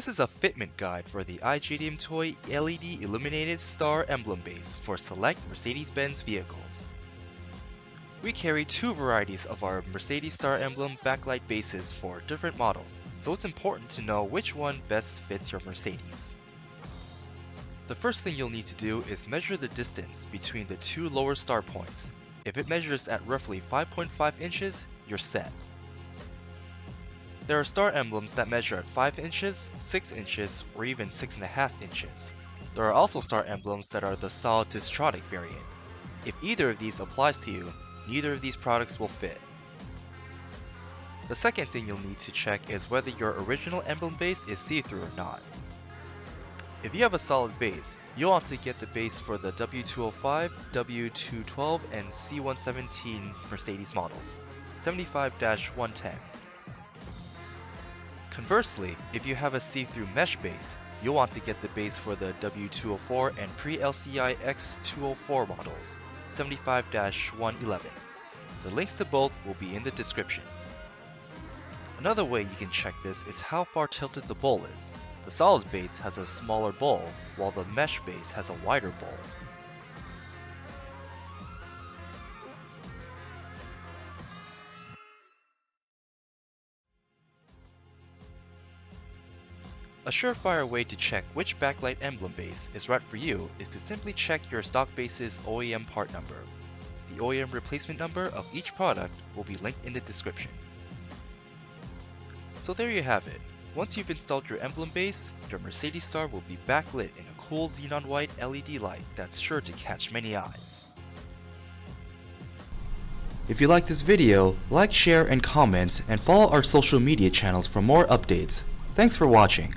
This is a fitment guide for the iJDMTOY LED illuminated star emblem base for select Mercedes-Benz vehicles. We carry two varieties of our Mercedes star emblem backlight bases for different models, so it's important to know which one best fits your Mercedes. The first thing you'll need to do is measure the distance between the two lower star points. If it measures at roughly 5.5 inches, you're set. There are star emblems that measure at 5 inches, 6 inches, or even 6.5 inches. There are also star emblems that are the solid distronic variant. If either of these applies to you, neither of these products will fit. The second thing you'll need to check is whether your original emblem base is see-through or not. If you have a solid base, you'll want to get the base for the W205, W212, and C117 Mercedes models, 75-110. Conversely, if you have a see-through mesh base, you'll want to get the base for the W204 and pre-lci X204 models, 75-111. The links to both will be in the description. Another way you can check this is how far tilted the bowl is. The solid base has a smaller bowl, while the mesh base has a wider bowl. A surefire way to check which backlight emblem base is right for you is to simply check your stock base's OEM part number. The OEM replacement number of each product will be linked in the description. So there you have it. Once you've installed your emblem base, your Mercedes Star will be backlit in a cool xenon white LED light that's sure to catch many eyes. If you like this video, like, share, and comment, and follow our social media channels for more updates. Thanks for watching.